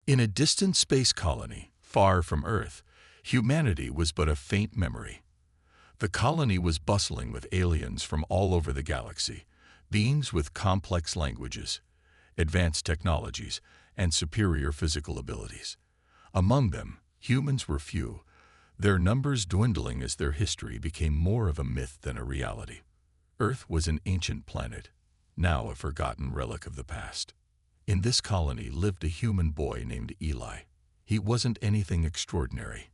In a distant space colony, far from Earth, humanity was but a faint memory. The colony was bustling with aliens from all over the galaxy, beings with complex languages, advanced technologies, and superior physical abilities. Among them, humans were few, their numbers dwindling as their history became more of a myth than a reality. Earth was an ancient planet, now a forgotten relic of the past. In this colony lived a human boy named Eli. He wasn't anything extraordinary.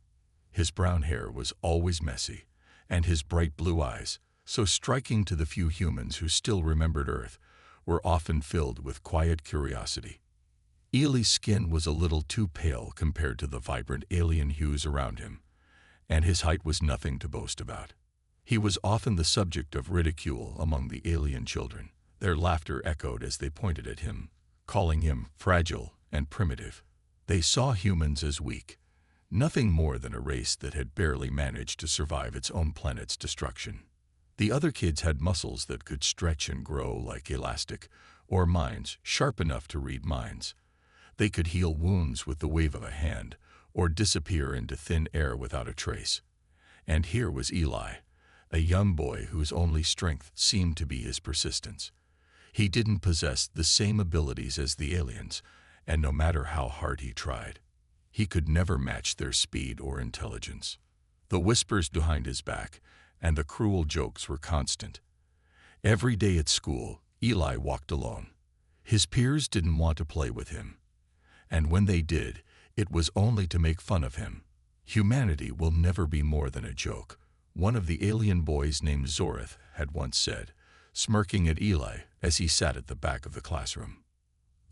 His brown hair was always messy, and his bright blue eyes, so striking to the few humans who still remembered Earth, were often filled with quiet curiosity. Eli's skin was a little too pale compared to the vibrant alien hues around him, and his height was nothing to boast about. He was often the subject of ridicule among the alien children. Their laughter echoed as they pointed at him, calling him fragile and primitive. They saw humans as weak, nothing more than a race that had barely managed to survive its own planet's destruction. The other kids had muscles that could stretch and grow like elastic, or minds sharp enough to read minds. They could heal wounds with the wave of a hand, or disappear into thin air without a trace. And here was Eli, a young boy whose only strength seemed to be his persistence. He didn't possess the same abilities as the aliens, and no matter how hard he tried, he could never match their speed or intelligence. The whispers behind his back and the cruel jokes were constant. Every day at school, Eli walked alone. His peers didn't want to play with him, and when they did, it was only to make fun of him. Humanity will never be more than a joke, one of the alien boys named Zorith had once said, smirking at Eli as he sat at the back of the classroom.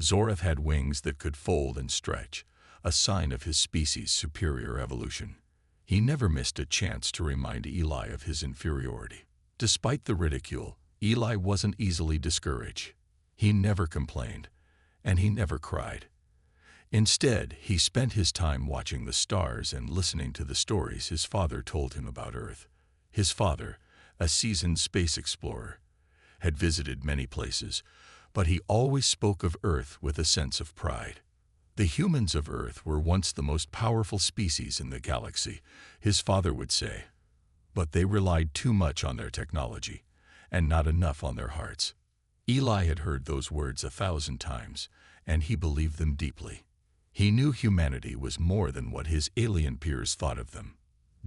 Zorith had wings that could fold and stretch, a sign of his species' superior evolution. He never missed a chance to remind Eli of his inferiority. Despite the ridicule, Eli wasn't easily discouraged. He never complained, and he never cried. Instead, he spent his time watching the stars and listening to the stories his father told him about Earth. His father, a seasoned space explorer, had visited many places, but he always spoke of Earth with a sense of pride. The humans of Earth were once the most powerful species in the galaxy, his father would say, but they relied too much on their technology, and not enough on their hearts. Eli had heard those words 1,000 times, and he believed them deeply. He knew humanity was more than what his alien peers thought of them.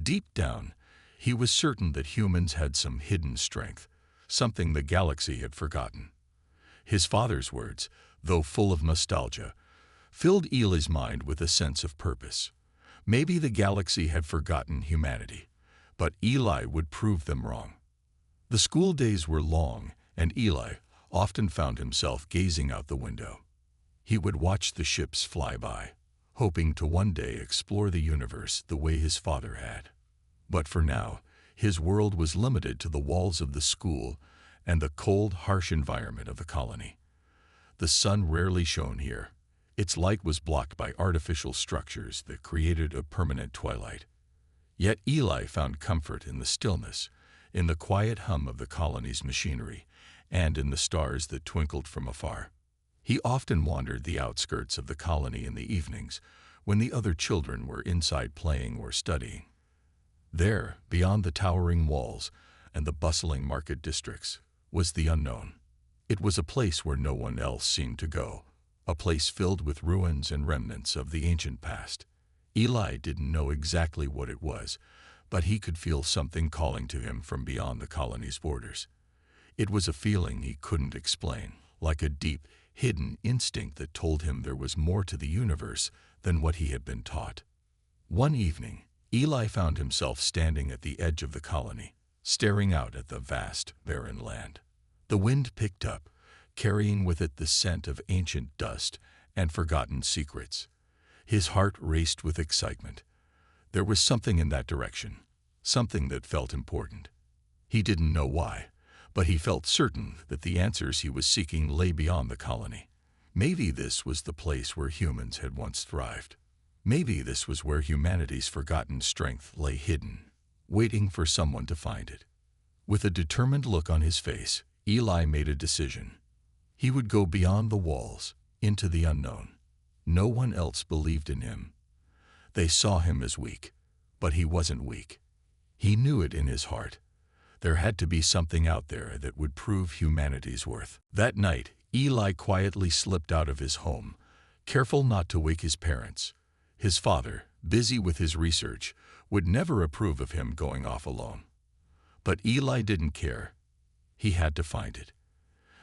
Deep down, he was certain that humans had some hidden strength, something the galaxy had forgotten. His father's words, though full of nostalgia, filled Eli's mind with a sense of purpose. Maybe the galaxy had forgotten humanity, but Eli would prove them wrong. The school days were long, and Eli often found himself gazing out the window. He would watch the ships fly by, hoping to one day explore the universe the way his father had. But for now, his world was limited to the walls of the school and the cold, harsh environment of the colony. The sun rarely shone here. Its light was blocked by artificial structures that created a permanent twilight. Yet Eli found comfort in the stillness, in the quiet hum of the colony's machinery, and in the stars that twinkled from afar. He often wandered the outskirts of the colony in the evenings, when the other children were inside playing or studying. There, beyond the towering walls and the bustling market districts, was the unknown. It was a place where no one else seemed to go, a place filled with ruins and remnants of the ancient past. Eli didn't know exactly what it was, but he could feel something calling to him from beyond the colony's borders. It was a feeling he couldn't explain, like a deep, hidden instinct that told him there was more to the universe than what he had been taught. One evening, Eli found himself standing at the edge of the colony, staring out at the vast, barren land. The wind picked up, carrying with it the scent of ancient dust and forgotten secrets. His heart raced with excitement. There was something in that direction, something that felt important. He didn't know why, but he felt certain that the answers he was seeking lay beyond the colony. Maybe this was the place where humans had once thrived. Maybe this was where humanity's forgotten strength lay hidden, waiting for someone to find it. With a determined look on his face, Eli made a decision. He would go beyond the walls, into the unknown. No one else believed in him. They saw him as weak, but he wasn't weak. He knew it in his heart. There had to be something out there that would prove humanity's worth. That night, Eli quietly slipped out of his home, careful not to wake his parents. His father, busy with his research, would never approve of him going off alone. But Eli didn't care. He had to find it.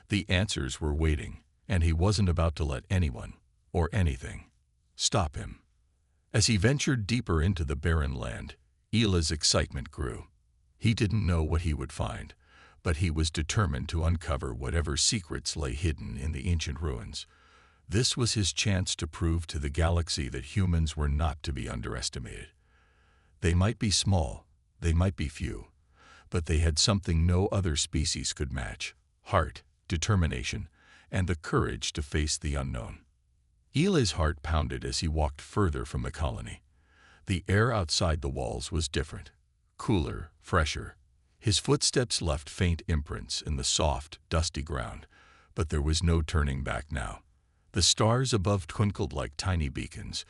The answers were waiting, and he wasn't about to let anyone, or anything, stop him. As he ventured deeper into the barren land, Eli's excitement grew. He didn't know what he would find, but he was determined to uncover whatever secrets lay hidden in the ancient ruins. This was his chance to prove to the galaxy that humans were not to be underestimated. They might be small, they might be few, but they had something no other species could match: heart, determination, and the courage to face the unknown. Eli's heart pounded as he walked further from the colony. The air outside the walls was different, cooler, fresher. His footsteps left faint imprints in the soft, dusty ground, but there was no turning back now. The stars above twinkled like tiny beacons,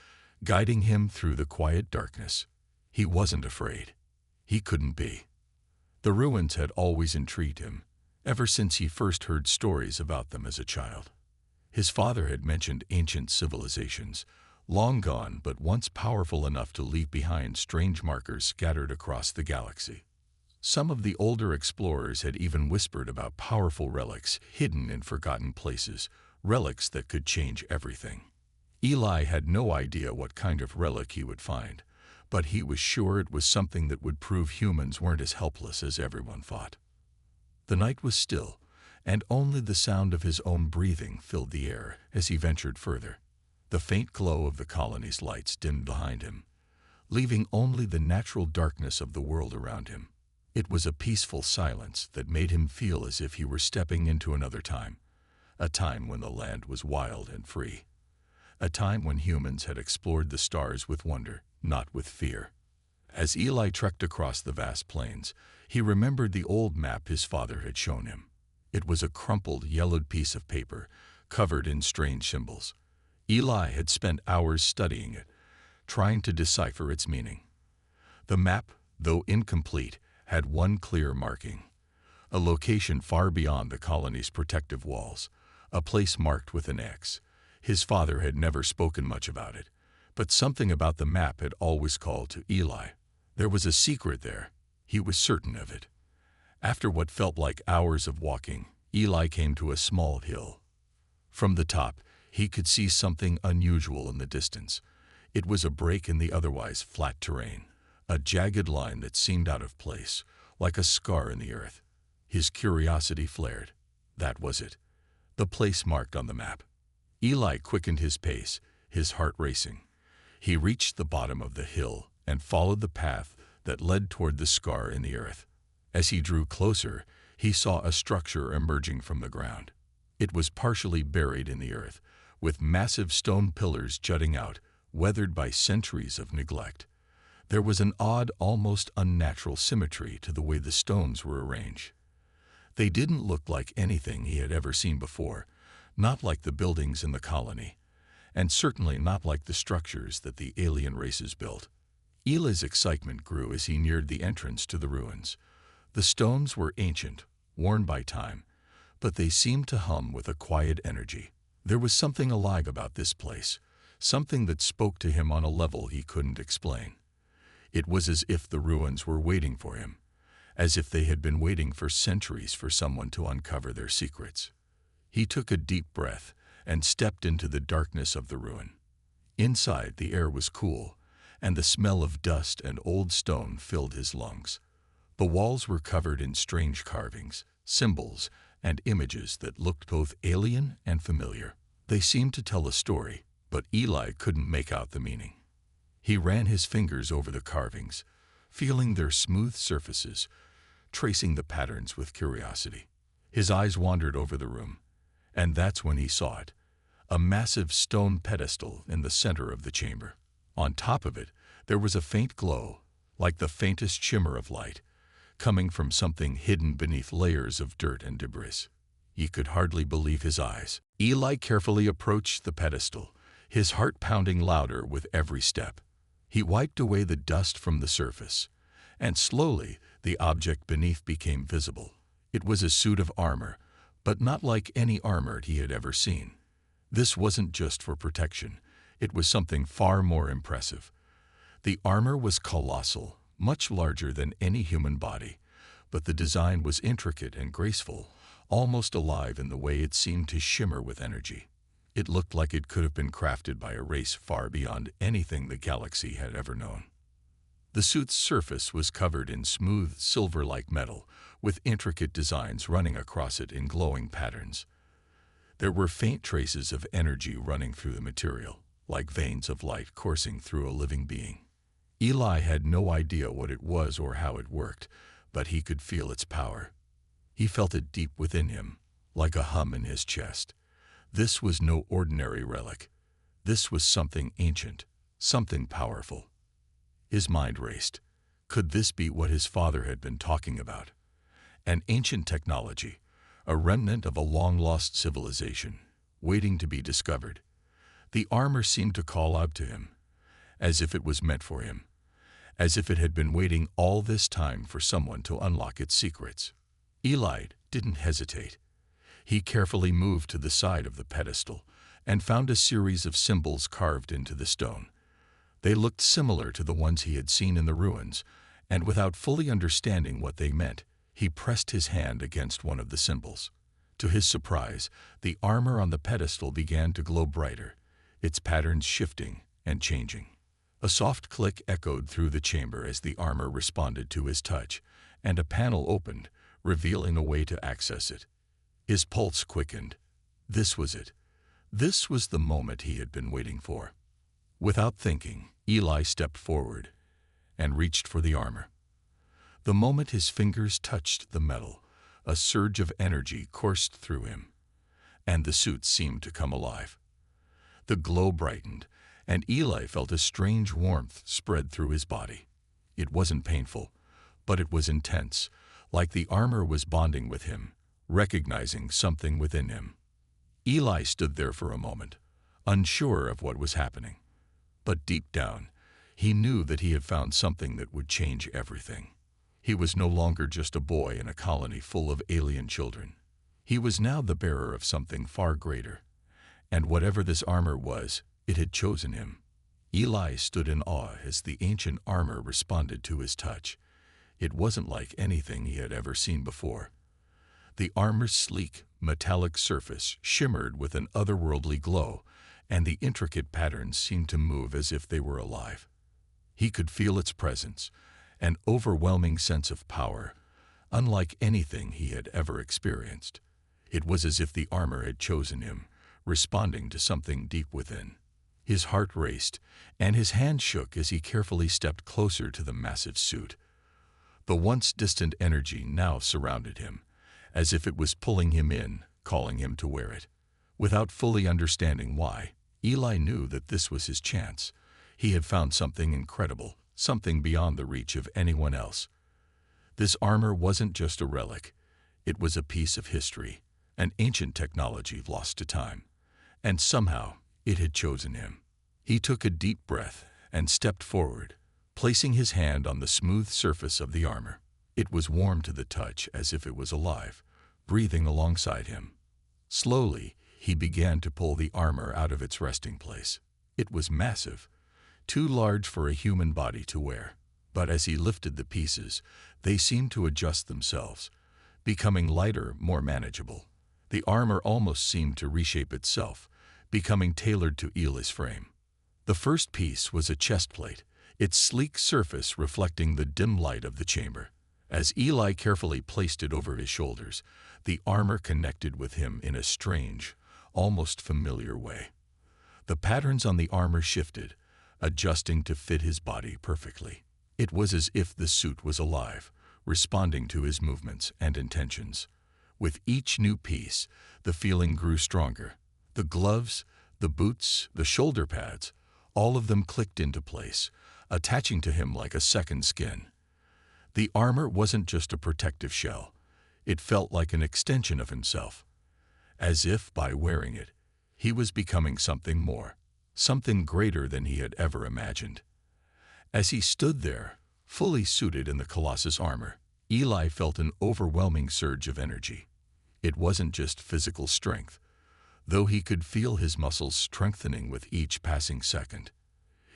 guiding him through the quiet darkness. He wasn't afraid. He couldn't be. The ruins had always intrigued him, ever since he first heard stories about them as a child. His father had mentioned ancient civilizations, long gone but once powerful enough to leave behind strange markers scattered across the galaxy. Some of the older explorers had even whispered about powerful relics hidden in forgotten places, relics that could change everything. Eli had no idea what kind of relic he would find, but he was sure it was something that would prove humans weren't as helpless as everyone thought. The night was still, and only the sound of his own breathing filled the air as he ventured further. The faint glow of the colony's lights dimmed behind him, leaving only the natural darkness of the world around him. It was a peaceful silence that made him feel as if he were stepping into another time, a time when the land was wild and free, a time when humans had explored the stars with wonder, not with fear. As Eli trekked across the vast plains, he remembered the old map his father had shown him. It was a crumpled, yellowed piece of paper, covered in strange symbols. Eli had spent hours studying it, trying to decipher its meaning. The map, though incomplete, had one clear marking: a location far beyond the colony's protective walls, a place marked with an X. His father had never spoken much about it, but something about the map had always called to Eli. There was a secret there. He was certain of it. After what felt like hours of walking, Eli came to a small hill. From the top, he could see something unusual in the distance. It was a break in the otherwise flat terrain, a jagged line that seemed out of place, like a scar in the earth. His curiosity flared. That was it, the place marked on the map. Eli quickened his pace, his heart racing. He reached the bottom of the hill and followed the path that led toward the scar in the earth. As he drew closer, he saw a structure emerging from the ground. It was partially buried in the earth, with massive stone pillars jutting out, weathered by centuries of neglect. There was an odd, almost unnatural symmetry to the way the stones were arranged. They didn't look like anything he had ever seen before, not like the buildings in the colony, and certainly not like the structures that the alien races built. Eli's excitement grew as he neared the entrance to the ruins. The stones were ancient, worn by time, but they seemed to hum with a quiet energy. There was something alive about this place, something that spoke to him on a level he couldn't explain. It was as if the ruins were waiting for him, as if they had been waiting for centuries for someone to uncover their secrets. He took a deep breath and stepped into the darkness of the ruin. Inside, the air was cool, and the smell of dust and old stone filled his lungs. The walls were covered in strange carvings, symbols, and images that looked both alien and familiar. They seemed to tell a story, but Eli couldn't make out the meaning. He ran his fingers over the carvings, feeling their smooth surfaces, tracing the patterns with curiosity. His eyes wandered over the room, and that's when he saw it, a massive stone pedestal in the center of the chamber. On top of it, there was a faint glow, like the faintest shimmer of light, coming from something hidden beneath layers of dirt and debris. He could hardly believe his eyes. Eli carefully approached the pedestal, his heart pounding louder with every step. He wiped away the dust from the surface, and slowly the object beneath became visible. It was a suit of armor, but not like any armor he had ever seen. This wasn't just for protection. It was something far more impressive. The armor was colossal, much larger than any human body, but the design was intricate and graceful, almost alive in the way it seemed to shimmer with energy. It looked like it could have been crafted by a race far beyond anything the galaxy had ever known. The suit's surface was covered in smooth, silver-like metal, with intricate designs running across it in glowing patterns. There were faint traces of energy running through the material, like veins of light coursing through a living being. Eli had no idea what it was or how it worked, but he could feel its power. He felt it deep within him, like a hum in his chest. This was no ordinary relic. This was something ancient, something powerful. His mind raced. Could this be what his father had been talking about? An ancient technology, a remnant of a long-lost civilization, waiting to be discovered. The armor seemed to call out to him, as if it was meant for him, as if it had been waiting all this time for someone to unlock its secrets. Eli didn't hesitate. He carefully moved to the side of the pedestal and found a series of symbols carved into the stone. They looked similar to the ones he had seen in the ruins, and without fully understanding what they meant, he pressed his hand against one of the symbols. To his surprise, the armor on the pedestal began to glow brighter, its patterns shifting and changing. A soft click echoed through the chamber as the armor responded to his touch, and a panel opened, revealing a way to access it. His pulse quickened. This was it. This was the moment he had been waiting for. Without thinking, Eli stepped forward and reached for the armor. The moment his fingers touched the metal, a surge of energy coursed through him, and the suit seemed to come alive. The glow brightened, and Eli felt a strange warmth spread through his body. It wasn't painful, but it was intense, like the armor was bonding with him, recognizing something within him. Eli stood there for a moment, unsure of what was happening. But deep down, he knew that he had found something that would change everything. He was no longer just a boy in a colony full of alien children. He was now the bearer of something far greater. And whatever this armor was, it had chosen him. Eli stood in awe as the ancient armor responded to his touch. It wasn't like anything he had ever seen before. The armor's sleek, metallic surface shimmered with an otherworldly glow, and the intricate patterns seemed to move as if they were alive. He could feel its presence, an overwhelming sense of power, unlike anything he had ever experienced. It was as if the armor had chosen him, responding to something deep within. His heart raced, and his hand shook as he carefully stepped closer to the massive suit. The once distant energy now surrounded him, as if it was pulling him in, calling him to wear it. Without fully understanding why, Eli knew that this was his chance. He had found something incredible, something beyond the reach of anyone else. This armor wasn't just a relic. It was a piece of history, an ancient technology lost to time. And somehow, it had chosen him. He took a deep breath and stepped forward, placing his hand on the smooth surface of the armor. It was warm to the touch as if it was alive, breathing alongside him. Slowly, he began to pull the armor out of its resting place. It was massive, too large for a human body to wear. But as he lifted the pieces, they seemed to adjust themselves, becoming lighter, more manageable. The armor almost seemed to reshape itself, becoming tailored to Eli's frame. The first piece was a chest plate, its sleek surface reflecting the dim light of the chamber. As Eli carefully placed it over his shoulders, the armor connected with him in a strange, almost familiar way. The patterns on the armor shifted, adjusting to fit his body perfectly. It was as if the suit was alive, responding to his movements and intentions. With each new piece, the feeling grew stronger. The gloves, the boots, the shoulder pads, all of them clicked into place, attaching to him like a second skin. The armor wasn't just a protective shell. It felt like an extension of himself. As if, by wearing it, he was becoming something more. something greater than he had ever imagined. As he stood there, fully suited in the Colossus armor, Eli felt an overwhelming surge of energy. It wasn't just physical strength, though he could feel his muscles strengthening with each passing second.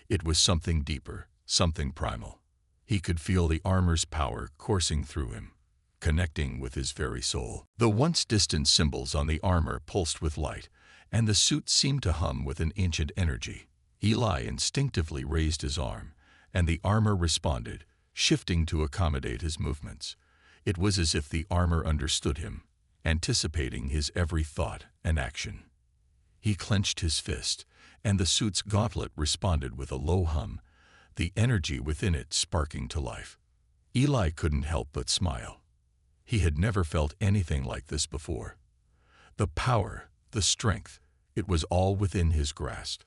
It was something deeper, something primal. He could feel the armor's power coursing through him, connecting with his very soul. The once distant symbols on the armor pulsed with light, and the suit seemed to hum with an ancient energy. Eli instinctively raised his arm, and the armor responded, shifting to accommodate his movements. It was as if the armor understood him, anticipating his every thought and action. He clenched his fist, and the suit's gauntlet responded with a low hum, the energy within it sparking to life. Eli couldn't help but smile. He had never felt anything like this before. The power, the strength, it was all within his grasp.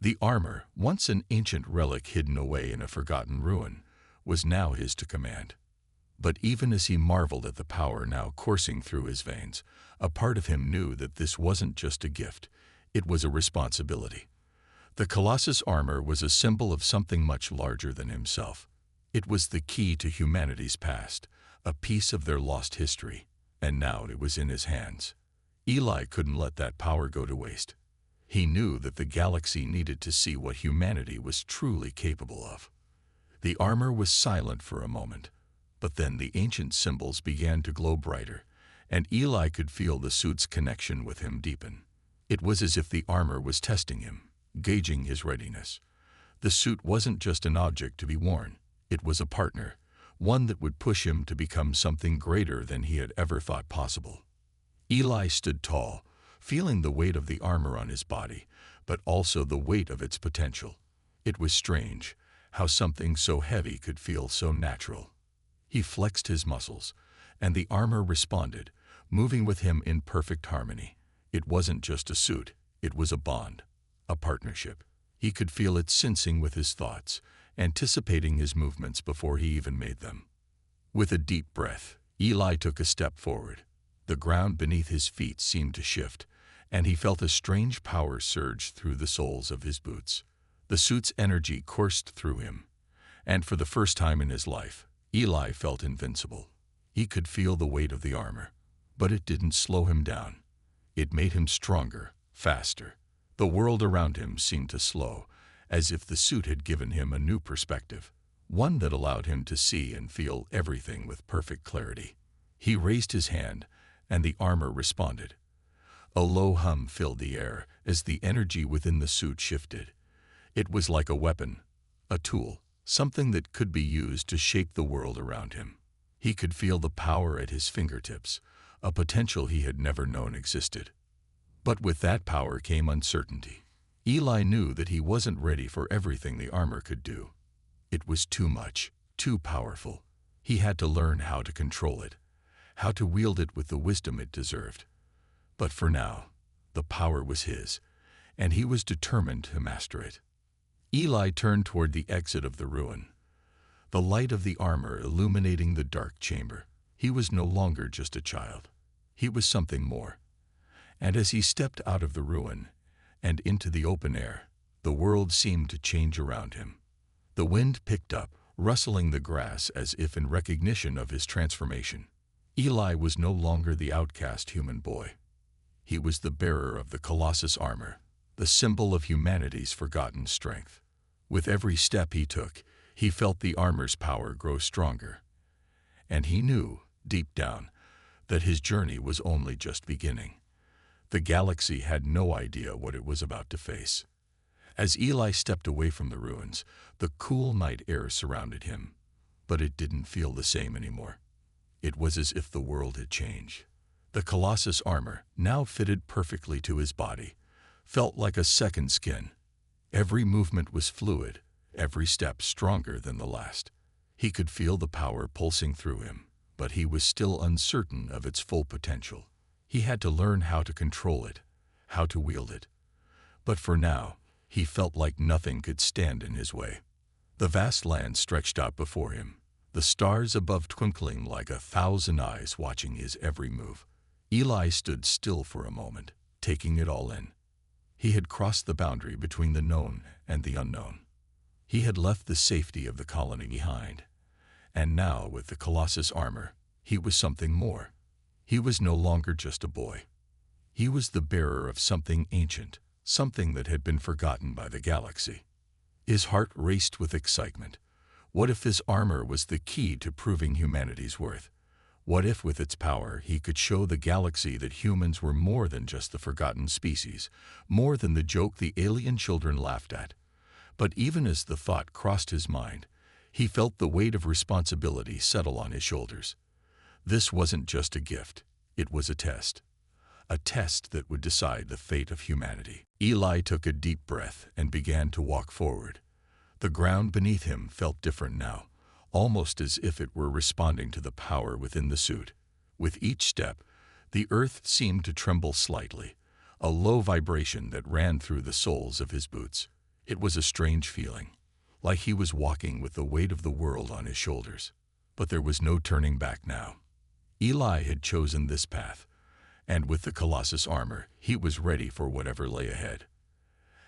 The armor, once an ancient relic hidden away in a forgotten ruin, was now his to command. But even as he marveled at the power now coursing through his veins, a part of him knew that this wasn't just a gift, it was a responsibility. The Colossus armor was a symbol of something much larger than himself. It was the key to humanity's past, a piece of their lost history, and now it was in his hands. Eli couldn't let that power go to waste. He knew that the galaxy needed to see what humanity was truly capable of. The armor was silent for a moment, but then the ancient symbols began to glow brighter, and Eli could feel the suit's connection with him deepen. It was as if the armor was testing him, gauging his readiness. The suit wasn't just an object to be worn, it was a partner, one that would push him to become something greater than he had ever thought possible. Eli stood tall, feeling the weight of the armor on his body, but also the weight of its potential. It was strange how something so heavy could feel so natural. He flexed his muscles, and the armor responded, moving with him in perfect harmony. It wasn't just a suit, it was a bond, a partnership. He could feel it sensing with his thoughts, anticipating his movements before he even made them. With a deep breath, Eli took a step forward. The ground beneath his feet seemed to shift, and he felt a strange power surge through the soles of his boots. The suit's energy coursed through him, and for the first time in his life, Eli felt invincible. He could feel the weight of the armor, but it didn't slow him down. It made him stronger, faster. The world around him seemed to slow, as if the suit had given him a new perspective, one that allowed him to see and feel everything with perfect clarity. He raised his hand, and the armor responded. A low hum filled the air as the energy within the suit shifted. It was like a weapon, a tool, something that could be used to shape the world around him. He could feel the power at his fingertips, a potential he had never known existed. But with that power came uncertainty. Eli knew that he wasn't ready for everything the armor could do. It was too much, too powerful. He had to learn how to control it, how to wield it with the wisdom it deserved. But for now, the power was his, and he was determined to master it. Eli turned toward the exit of the ruin, the light of the armor illuminating the dark chamber. He was no longer just a child. He was something more. And as he stepped out of the ruin and into the open air, the world seemed to change around him. The wind picked up, rustling the grass as if in recognition of his transformation. Eli was no longer the outcast human boy. He was the bearer of the Colossus armor, the symbol of humanity's forgotten strength. With every step he took, he felt the armor's power grow stronger. And he knew, deep down, that his journey was only just beginning. The galaxy had no idea what it was about to face. As Eli stepped away from the ruins, the cool night air surrounded him, but it didn't feel the same anymore. It was as if the world had changed. The Colossus armor, now fitted perfectly to his body, felt like a second skin. Every movement was fluid, every step stronger than the last. He could feel the power pulsing through him, but he was still uncertain of its full potential. He had to learn how to control it, how to wield it. But for now, he felt like nothing could stand in his way. The vast land stretched out before him, the stars above twinkling like 1,000 eyes watching his every move. Eli stood still for a moment, taking it all in. He had crossed the boundary between the known and the unknown. He had left the safety of the colony behind. And now, with the Colossus armor, he was something more. He was no longer just a boy. He was the bearer of something ancient, something that had been forgotten by the galaxy. His heart raced with excitement. What if this armor was the key to proving humanity's worth? What if, with its power, he could show the galaxy that humans were more than just the forgotten species, more than the joke the alien children laughed at? But even as the thought crossed his mind, he felt the weight of responsibility settle on his shoulders. This wasn't just a gift, it was a test that would decide the fate of humanity. Eli took a deep breath and began to walk forward. The ground beneath him felt different now, almost as if it were responding to the power within the suit. With each step, the earth seemed to tremble slightly, a low vibration that ran through the soles of his boots. It was a strange feeling, like he was walking with the weight of the world on his shoulders. But there was no turning back now. Eli had chosen this path, and with the Colossus armor, he was ready for whatever lay ahead.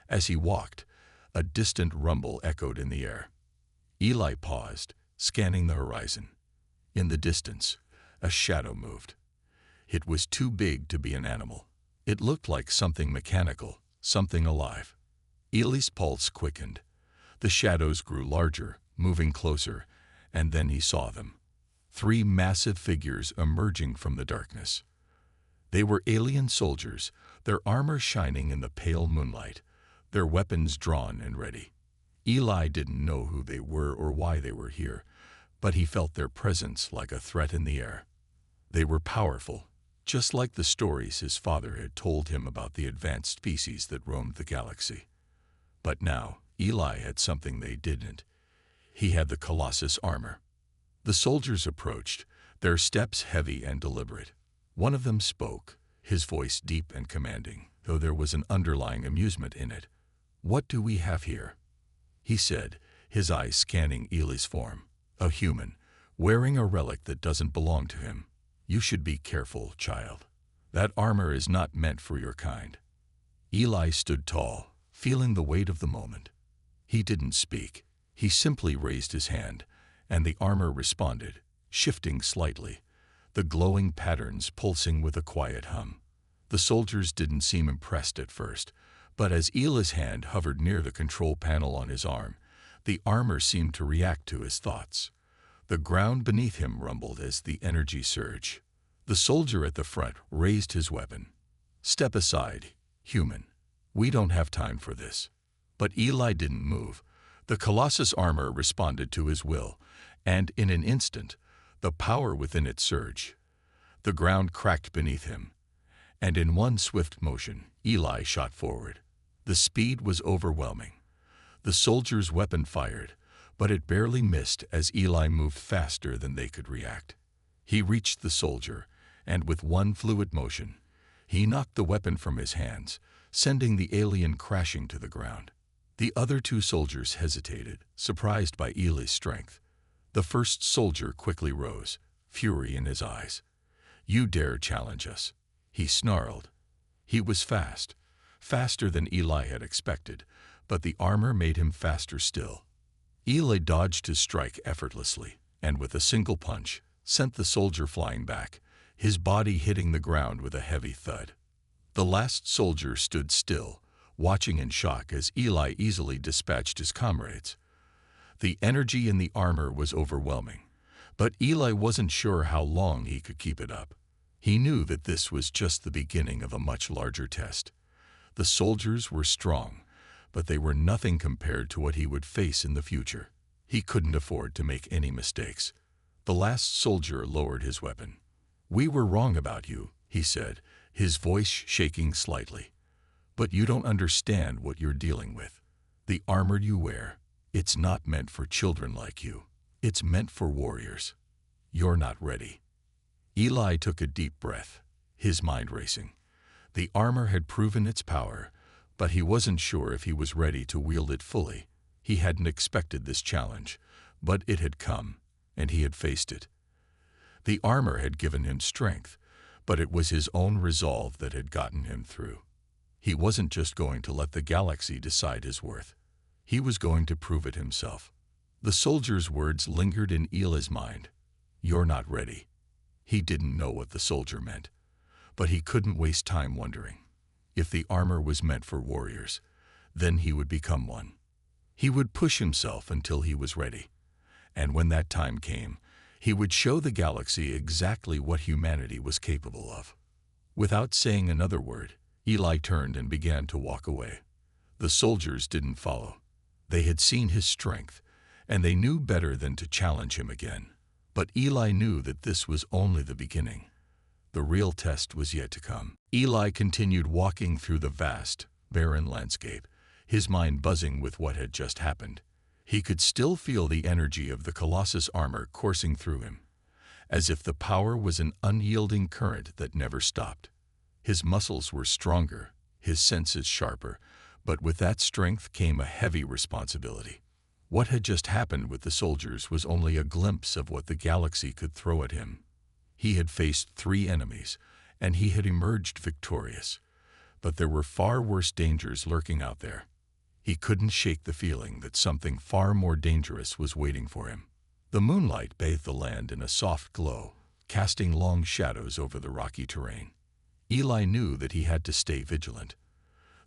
As he walked, a distant rumble echoed in the air. Eli paused, scanning the horizon. In the distance, a shadow moved. It was too big to be an animal. It looked like something mechanical, something alive. Eli's pulse quickened. The shadows grew larger, moving closer, and then he saw them. 3 massive figures emerging from the darkness. They were alien soldiers, their armor shining in the pale moonlight, their weapons drawn and ready. Eli didn't know who they were or why they were here, but he felt their presence like a threat in the air. They were powerful, just like the stories his father had told him about the advanced species that roamed the galaxy. But now, Eli had something they didn't. He had the Colossus armor. The soldiers approached, their steps heavy and deliberate. One of them spoke, his voice deep and commanding, though there was an underlying amusement in it. "What do we have here?" he said, his eyes scanning Eli's form. "A human, wearing a relic that doesn't belong to him. You should be careful, child. That armor is not meant for your kind." Eli stood tall, feeling the weight of the moment. He didn't speak. He simply raised his hand, and the armor responded, shifting slightly, the glowing patterns pulsing with a quiet hum. The soldiers didn't seem impressed at first, but as Eli's hand hovered near the control panel on his arm, the armor seemed to react to his thoughts. The ground beneath him rumbled as the energy surged. The soldier at the front raised his weapon. "Step aside, human. We don't have time for this." But Eli didn't move. The Colossus armor responded to his will, and in an instant, the power within it surged. The ground cracked beneath him, and in one swift motion, Eli shot forward. The speed was overwhelming. The soldier's weapon fired, but it barely missed as Eli moved faster than they could react. He reached the soldier, and with one fluid motion, he knocked the weapon from his hands, sending the alien crashing to the ground. The other 2 soldiers hesitated, surprised by Eli's strength. The first soldier quickly rose, fury in his eyes. "You dare challenge us?" he snarled. He was fast, faster than Eli had expected, but the armor made him faster still. Eli dodged his strike effortlessly, and with a single punch, sent the soldier flying back, his body hitting the ground with a heavy thud. The last soldier stood still, watching in shock as Eli easily dispatched his comrades. The energy in the armor was overwhelming, but Eli wasn't sure how long he could keep it up. He knew that this was just the beginning of a much larger test. The soldiers were strong, but they were nothing compared to what he would face in the future. He couldn't afford to make any mistakes. The last soldier lowered his weapon. "We were wrong about you," he said, his voice shaking slightly. "But you don't understand what you're dealing with. The armor you wear, it's not meant for children like you. It's meant for warriors. You're not ready." Eli took a deep breath, his mind racing. The armor had proven its power, but he wasn't sure if he was ready to wield it fully. He hadn't expected this challenge, but it had come, and he had faced it. The armor had given him strength, but it was his own resolve that had gotten him through. He wasn't just going to let the galaxy decide his worth. He was going to prove it himself. The soldier's words lingered in Eli's mind. "You're not ready." He didn't know what the soldier meant, but he couldn't waste time wondering. If the armor was meant for warriors, then he would become one. He would push himself until he was ready. And when that time came, he would show the galaxy exactly what humanity was capable of. Without saying another word, Eli turned and began to walk away. The soldiers didn't follow. They had seen his strength, and they knew better than to challenge him again. But Eli knew that this was only the beginning. The real test was yet to come. Eli continued walking through the vast, barren landscape, his mind buzzing with what had just happened. He could still feel the energy of the Colossus armor coursing through him, as if the power was an unyielding current that never stopped. His muscles were stronger, his senses sharper, but with that strength came a heavy responsibility. What had just happened with the soldiers was only a glimpse of what the galaxy could throw at him. He had faced 3 enemies, and he had emerged victorious. But there were far worse dangers lurking out there. He couldn't shake the feeling that something far more dangerous was waiting for him. The moonlight bathed the land in a soft glow, casting long shadows over the rocky terrain. Eli knew that he had to stay vigilant.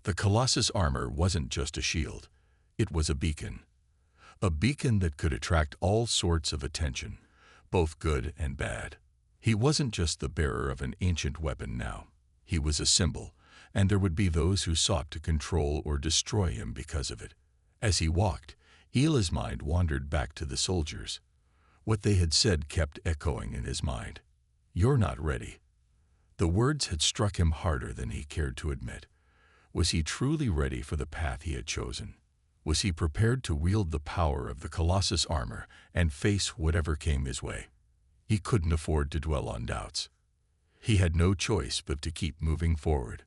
The Colossus armor wasn't just a shield. It was a beacon. A beacon that could attract all sorts of attention, both good and bad. He wasn't just the bearer of an ancient weapon now. He was a symbol, and there would be those who sought to control or destroy him because of it. As he walked, Eli's mind wandered back to the soldiers. What they had said kept echoing in his mind. "You're not ready." The words had struck him harder than he cared to admit. Was he truly ready for the path he had chosen? Was he prepared to wield the power of the Colossus armor and face whatever came his way? He couldn't afford to dwell on doubts. He had no choice but to keep moving forward.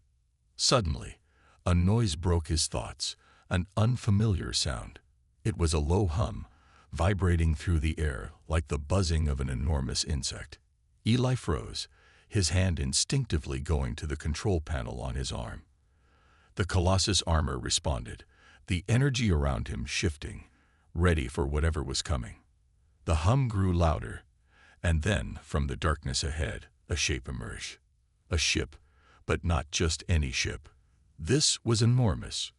Suddenly, a noise broke his thoughts, an unfamiliar sound. It was a low hum, vibrating through the air like the buzzing of an enormous insect. Eli froze, his hand instinctively going to the control panel on his arm. The Colossus armor responded, the energy around him shifting, ready for whatever was coming. The hum grew louder, and then, from the darkness ahead, a shape emerged. A ship, but not just any ship. This was enormous,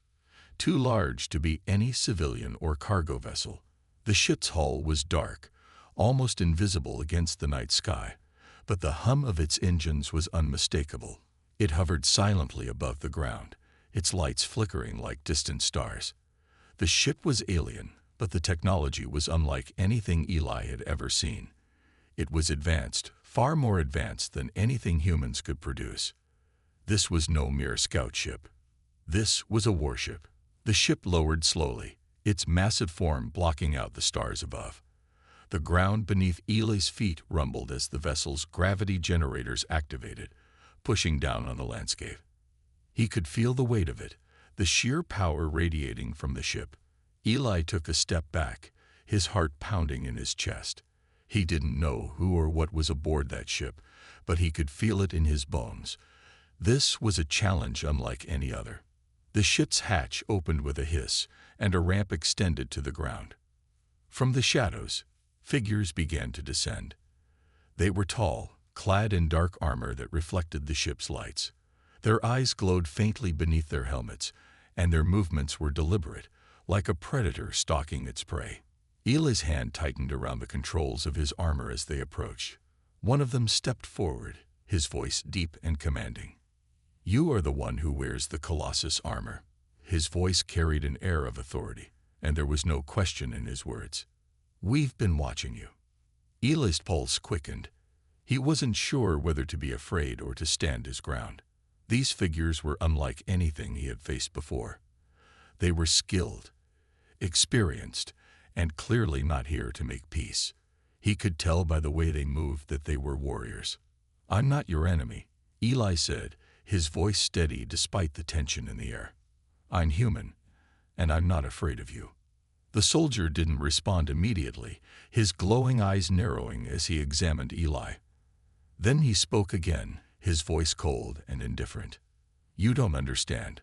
too large to be any civilian or cargo vessel. The ship's hull was dark, almost invisible against the night sky, but the hum of its engines was unmistakable. It hovered silently above the ground, its lights flickering like distant stars. The ship was alien, but the technology was unlike anything Eli had ever seen. It was advanced, far more advanced than anything humans could produce. This was no mere scout ship. This was a warship. The ship lowered slowly, its massive form blocking out the stars above. The ground beneath Eli's feet rumbled as the vessel's gravity generators activated, pushing down on the landscape. He could feel the weight of it, the sheer power radiating from the ship. Eli took a step back, his heart pounding in his chest. He didn't know who or what was aboard that ship, but he could feel it in his bones. This was a challenge unlike any other. The ship's hatch opened with a hiss, and a ramp extended to the ground. From the shadows, figures began to descend. They were tall, clad in dark armor that reflected the ship's lights. Their eyes glowed faintly beneath their helmets, and their movements were deliberate, like a predator stalking its prey. Eli's hand tightened around the controls of his armor as they approached. One of them stepped forward, his voice deep and commanding. "You are the one who wears the Colossus armor." His voice carried an air of authority, and there was no question in his words. "We've been watching you." Eli's pulse quickened. He wasn't sure whether to be afraid or to stand his ground. These figures were unlike anything he had faced before. They were skilled, experienced, and clearly not here to make peace. He could tell by the way they moved that they were warriors. "I'm not your enemy," Eli said, his voice steady despite the tension in the air. "I'm human, and I'm not afraid of you." The soldier didn't respond immediately, his glowing eyes narrowing as he examined Eli. Then he spoke again, his voice cold and indifferent. You don't understand.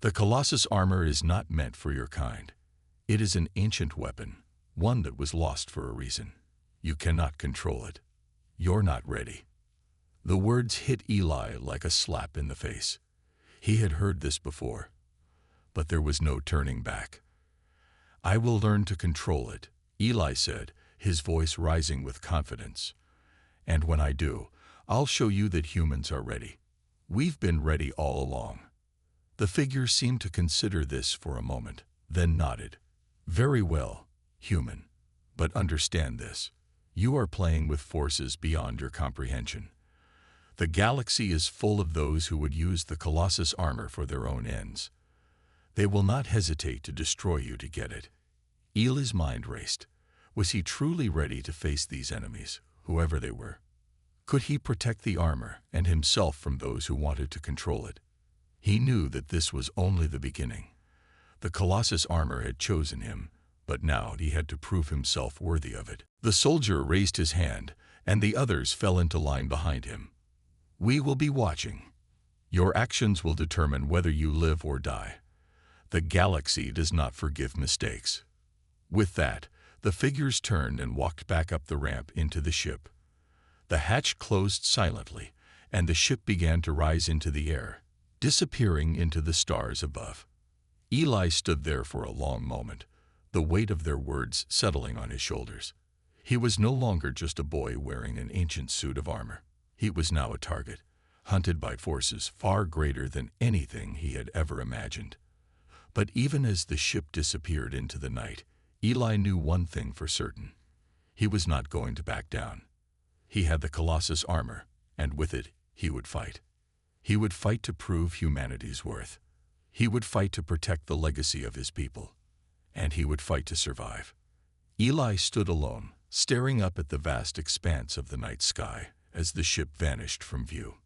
The Colossus armor is not meant for your kind. It is an ancient weapon, one that was lost for a reason. You cannot control it. You're not ready." The words hit Eli like a slap in the face. He had heard this before, but there was no turning back. "I will learn to control it," Eli said, his voice rising with confidence. "And when I do, I'll show you that humans are ready. We've been ready all along." The figure seemed to consider this for a moment, then nodded. "Very well, human. But understand this. You are playing with forces beyond your comprehension. The galaxy is full of those who would use the Colossus armor for their own ends. They will not hesitate to destroy you to get it." Eli's mind raced. Was he truly ready to face these enemies, whoever they were? Could he protect the armor and himself from those who wanted to control it? He knew that this was only the beginning. The Colossus armor had chosen him, but now he had to prove himself worthy of it. The soldier raised his hand, and the others fell into line behind him. "We will be watching. Your actions will determine whether you live or die. The galaxy does not forgive mistakes." With that, the figures turned and walked back up the ramp into the ship. The hatch closed silently, and the ship began to rise into the air, disappearing into the stars above. Eli stood there for a long moment, the weight of their words settling on his shoulders. He was no longer just a boy wearing an ancient suit of armor. He was now a target, hunted by forces far greater than anything he had ever imagined. But even as the ship disappeared into the night, Eli knew one thing for certain. He was not going to back down. He had the Colossus armor, and with it, he would fight. He would fight to prove humanity's worth. He would fight to protect the legacy of his people. And he would fight to survive. Eli stood alone, staring up at the vast expanse of the night sky as the ship vanished from view.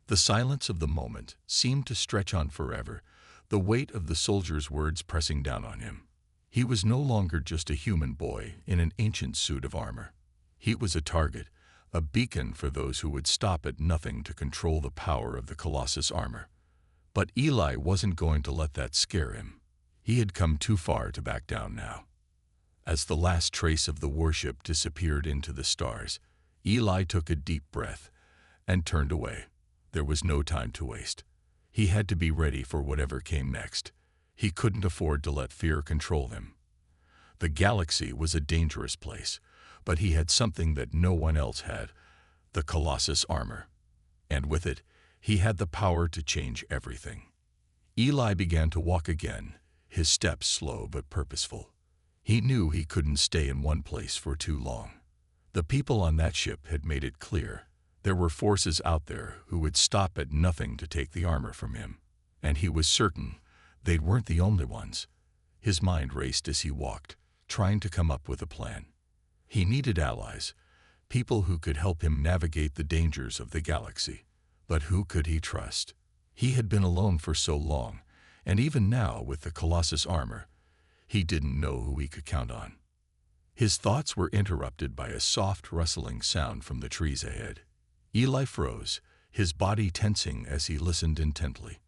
The silence of the moment seemed to stretch on forever, the weight of the soldier's words pressing down on him. He was no longer just a human boy in an ancient suit of armor. He was a target, a beacon for those who would stop at nothing to control the power of the Colossus armor. But Eli wasn't going to let that scare him. He had come too far to back down now. As the last trace of the warship disappeared into the stars, Eli took a deep breath and turned away. There was no time to waste. He had to be ready for whatever came next. He couldn't afford to let fear control him. The galaxy was a dangerous place, but he had something that no one else had, the Colossus armor. And with it, he had the power to change everything. Eli began to walk again, his steps slow but purposeful. He knew he couldn't stay in one place for too long. The people on that ship had made it clear. There were forces out there who would stop at nothing to take the armor from him, and he was certain they weren't the only ones. His mind raced as he walked, trying to come up with a plan. He needed allies, people who could help him navigate the dangers of the galaxy. But who could he trust? He had been alone for so long, and even now with the Colossus armor, he didn't know who he could count on. His thoughts were interrupted by a soft rustling sound from the trees ahead. Eli froze, his body tensing as he listened intently.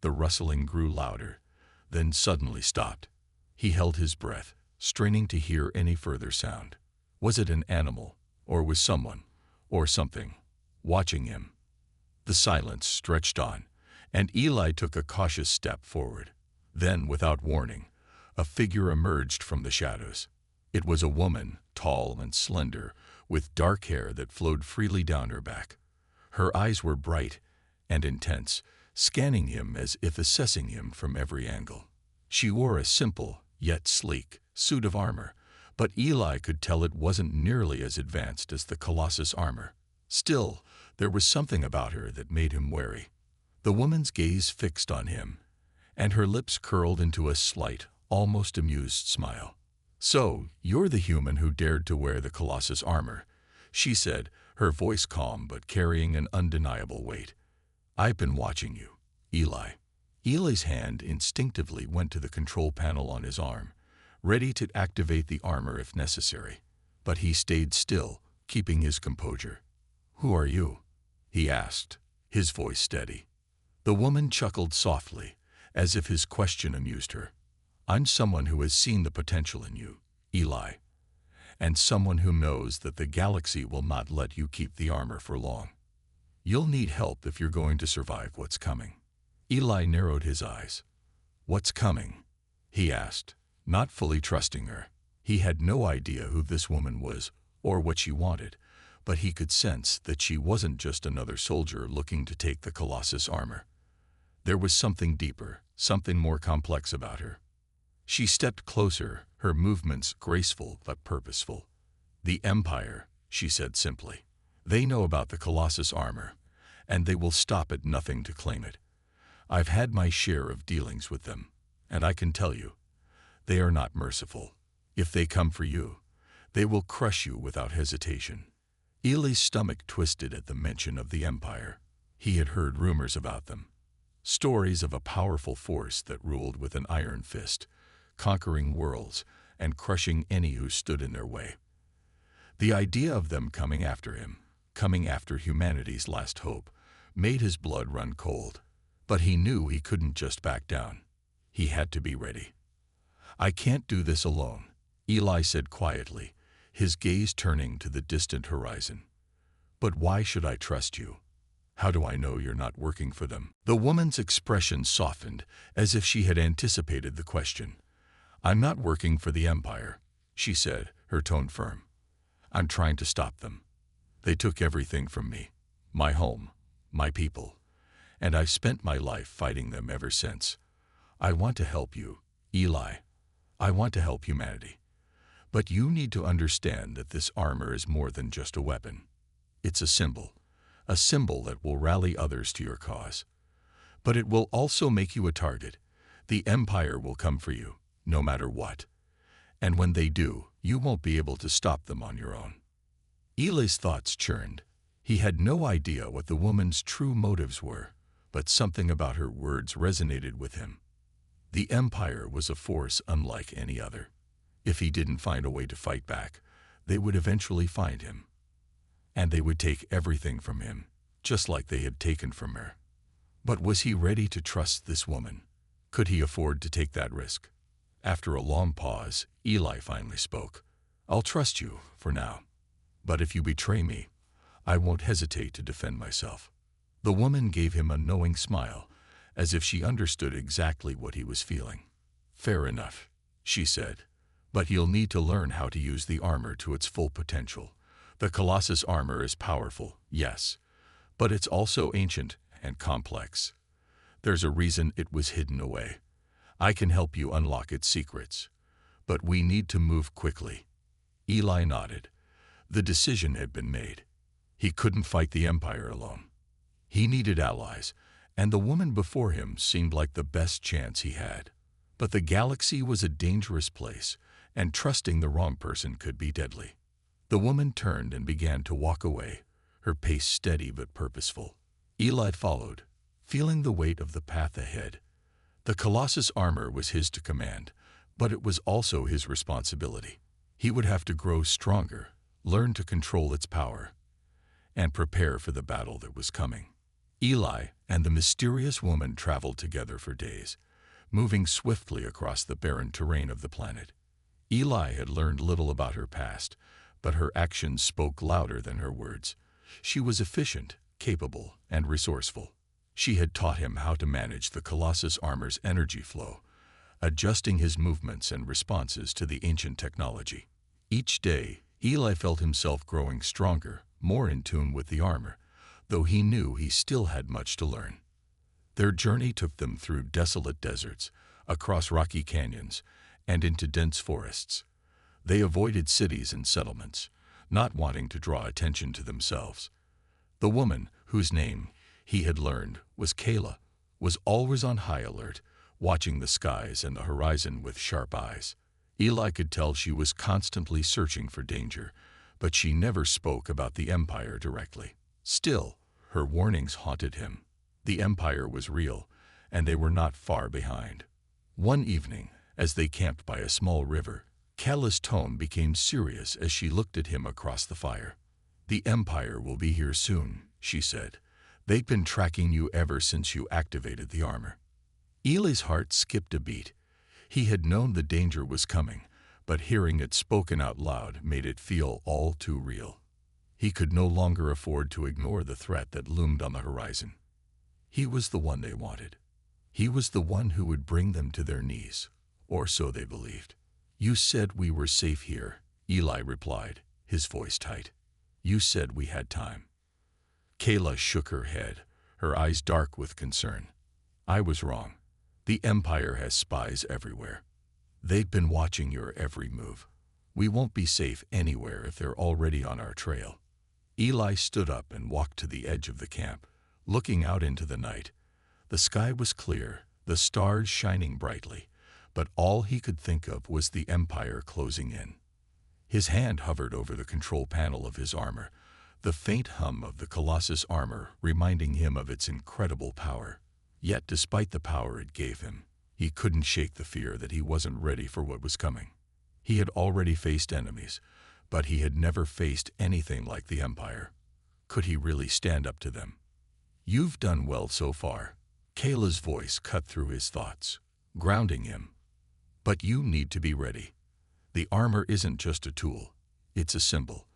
The rustling grew louder, then suddenly stopped. He held his breath, straining to hear any further sound. Was it an animal, or was someone, or something, watching him? The silence stretched on, and Eli took a cautious step forward. Then, without warning, a figure emerged from the shadows. It was a woman, tall and slender, with dark hair that flowed freely down her back. Her eyes were bright and intense, scanning him as if assessing him from every angle. She wore a simple, yet sleek, suit of armor, but Eli could tell it wasn't nearly as advanced as the Colossus armor. Still, there was something about her that made him wary. The woman's gaze fixed on him, and her lips curled into a slight, almost amused smile. "So, you're the human who dared to wear the Colossus armor," she said, her voice calm but carrying an undeniable weight. "I've been watching you, Eli." Eli's hand instinctively went to the control panel on his arm, ready to activate the armor if necessary. But he stayed still, keeping his composure. "Who are you?" he asked, his voice steady. The woman chuckled softly, as if his question amused her. I'm someone who has seen the potential in you, Eli, and someone who knows that the galaxy will not let you keep the armor for long. You'll need help if you're going to survive what's coming. Eli narrowed his eyes. What's coming? He asked, not fully trusting her. He had no idea who this woman was or what she wanted, but he could sense that she wasn't just another soldier looking to take the Colossus armor. There was something deeper, something more complex about her. She stepped closer, her movements graceful but purposeful. The Empire, she said simply. They know about the Colossus armor, and they will stop at nothing to claim it. I've had my share of dealings with them, and I can tell you, they are not merciful. If they come for you, they will crush you without hesitation. Eli's stomach twisted at the mention of the Empire. He had heard rumors about them. Stories of a powerful force that ruled with an iron fist, conquering worlds and crushing any who stood in their way. The idea of them coming after him, coming after humanity's last hope, made his blood run cold. But he knew he couldn't just back down. He had to be ready. I can't do this alone, Eli said quietly, his gaze turning to the distant horizon. But why should I trust you? How do I know you're not working for them? The woman's expression softened, as if she had anticipated the question. I'm not working for the Empire, she said, her tone firm. I'm trying to stop them. They took everything from me, my home, my people, and I've spent my life fighting them ever since. I want to help you, Eli. I want to help humanity. But you need to understand that this armor is more than just a weapon. It's a symbol that will rally others to your cause. But it will also make you a target. The Empire will come for you, no matter what. And when they do, you won't be able to stop them on your own. Eli's thoughts churned. He had no idea what the woman's true motives were, but something about her words resonated with him. The Empire was a force unlike any other. If he didn't find a way to fight back, they would eventually find him. And they would take everything from him, just like they had taken from her. But was he ready to trust this woman? Could he afford to take that risk? After a long pause, Eli finally spoke. I'll trust you, for now. But if you betray me, I won't hesitate to defend myself. The woman gave him a knowing smile, as if she understood exactly what he was feeling. Fair enough, she said. But you'll need to learn how to use the armor to its full potential. The Colossus armor is powerful, yes, but it's also ancient and complex. There's a reason it was hidden away. I can help you unlock its secrets, but we need to move quickly. Eli nodded. The decision had been made. He couldn't fight the Empire alone. He needed allies, and the woman before him seemed like the best chance he had. But the galaxy was a dangerous place, and trusting the wrong person could be deadly. The woman turned and began to walk away, her pace steady but purposeful. Eli followed, feeling the weight of the path ahead. The Colossus armor was his to command, but it was also his responsibility. He would have to grow stronger, learn to control its power, and prepare for the battle that was coming. Eli and the mysterious woman traveled together for days, moving swiftly across the barren terrain of the planet. Eli had learned little about her past, but her actions spoke louder than her words. She was efficient, capable, and resourceful. She had taught him how to manage the Colossus armor's energy flow, adjusting his movements and responses to the ancient technology. Each day, Eli felt himself growing stronger, more in tune with the armor, though he knew he still had much to learn. Their journey took them through desolate deserts, across rocky canyons, and into dense forests. They avoided cities and settlements, not wanting to draw attention to themselves. The woman, whose name he had learned was Kayla, was always on high alert, watching the skies and the horizon with sharp eyes. Eli could tell she was constantly searching for danger, but she never spoke about the Empire directly. Still, her warnings haunted him. The Empire was real, and they were not far behind. One evening, as they camped by a small river, Kayla's tone became serious as she looked at him across the fire. The Empire will be here soon, she said. They've been tracking you ever since you activated the armor. Eli's heart skipped a beat. He had known the danger was coming, but hearing it spoken out loud made it feel all too real. He could no longer afford to ignore the threat that loomed on the horizon. He was the one they wanted. He was the one who would bring them to their knees, or so they believed. "You said we were safe here," Eli replied, his voice tight. "You said we had time." Kayla shook her head, her eyes dark with concern. "I was wrong. The Empire has spies everywhere. They've been watching your every move. We won't be safe anywhere if they're already on our trail." Eli stood up and walked to the edge of the camp, looking out into the night. The sky was clear, the stars shining brightly, but all he could think of was the Empire closing in. His hand hovered over the control panel of his armor, the faint hum of the Colossus armor reminding him of its incredible power. Yet despite the power it gave him, he couldn't shake the fear that he wasn't ready for what was coming. He had already faced enemies, but he had never faced anything like the Empire. Could he really stand up to them? "You've done well so far." Kayla's voice cut through his thoughts, grounding him. "But you need to be ready. The armor isn't just a tool, it's a symbol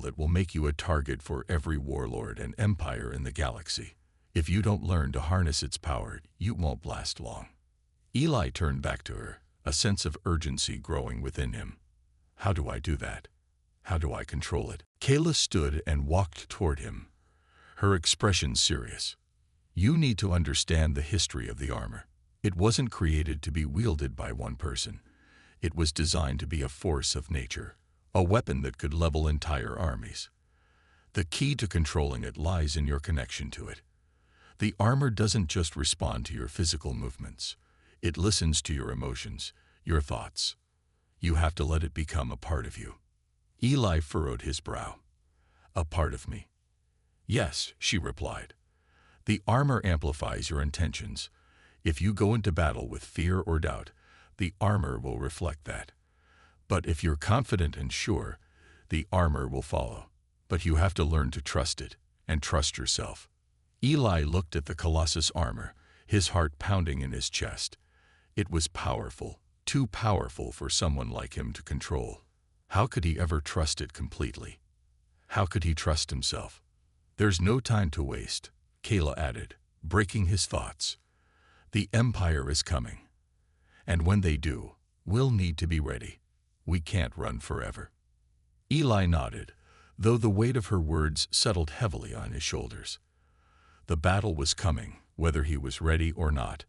that will make you a target for every warlord and empire in the galaxy. If you don't learn to harness its power, you won't last long." Eli turned back to her, a sense of urgency growing within him. "How do I do that? How do I control it?" Kayla stood and walked toward him, her expression serious. "You need to understand the history of the armor. It wasn't created to be wielded by one person. It was designed to be a force of nature, a weapon that could level entire armies. The key to controlling it lies in your connection to it. The armor doesn't just respond to your physical movements. It listens to your emotions, your thoughts. You have to let it become a part of you." Eli furrowed his brow. "A part of me?" "Yes," she replied. "The armor amplifies your intentions. If you go into battle with fear or doubt, the armor will reflect that. But if you're confident and sure, the armor will follow. But you have to learn to trust it, and trust yourself." Eli looked at the Colossus armor, his heart pounding in his chest. It was powerful, too powerful for someone like him to control. How could he ever trust it completely? How could he trust himself? "There's no time to waste," Kayla added, breaking his thoughts. "The Empire is coming. And when they do, we'll need to be ready. We can't run forever." Eli nodded, though the weight of her words settled heavily on his shoulders. The battle was coming, whether he was ready or not.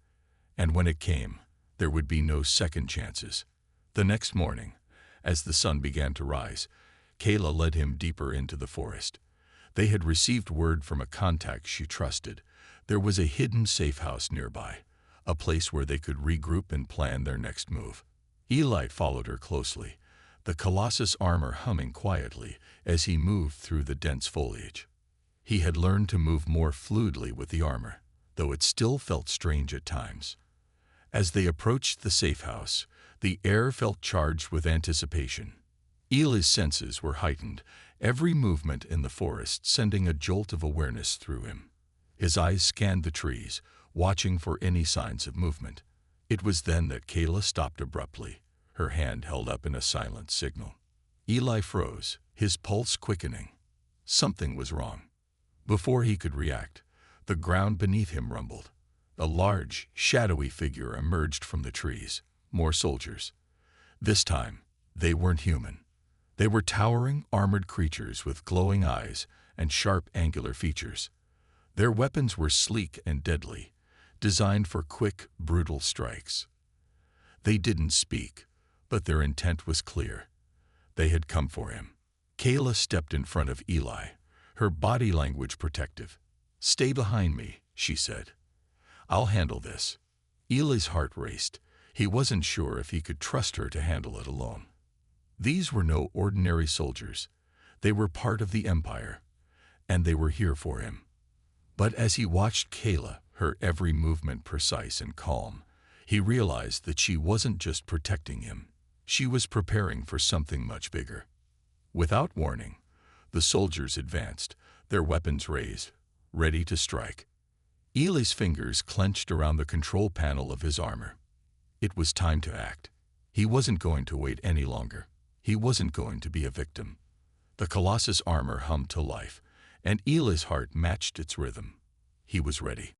And when it came, there would be no second chances. The next morning, as the sun began to rise, Kayla led him deeper into the forest. They had received word from a contact she trusted. There was a hidden safe house nearby, a place where they could regroup and plan their next move. Eli followed her closely, the Colossus armor humming quietly as he moved through the dense foliage. He had learned to move more fluidly with the armor, though it still felt strange at times. As they approached the safe house, the air felt charged with anticipation. Eli's senses were heightened, every movement in the forest sending a jolt of awareness through him. His eyes scanned the trees, watching for any signs of movement. It was then that Kayla stopped abruptly, her hand held up in a silent signal. Eli froze, his pulse quickening. Something was wrong. Before he could react, the ground beneath him rumbled. A large, shadowy figure emerged from the trees. More soldiers. This time, they weren't human. They were towering, armored creatures with glowing eyes and sharp, angular features. Their weapons were sleek and deadly, designed for quick, brutal strikes. They didn't speak, but their intent was clear. They had come for him. Kayla stepped in front of Eli, her body language protective. "Stay behind me," she said. "I'll handle this." Eli's heart raced. He wasn't sure if he could trust her to handle it alone. These were no ordinary soldiers. They were part of the Empire, and they were here for him. But as he watched Kayla, her every movement precise and calm, he realized that she wasn't just protecting him. She was preparing for something much bigger. Without warning, the soldiers advanced, their weapons raised, ready to strike. Eli's fingers clenched around the control panel of his armor. It was time to act. He wasn't going to wait any longer. He wasn't going to be a victim. The Colossus armor hummed to life, and Eli's heart matched its rhythm. He was ready.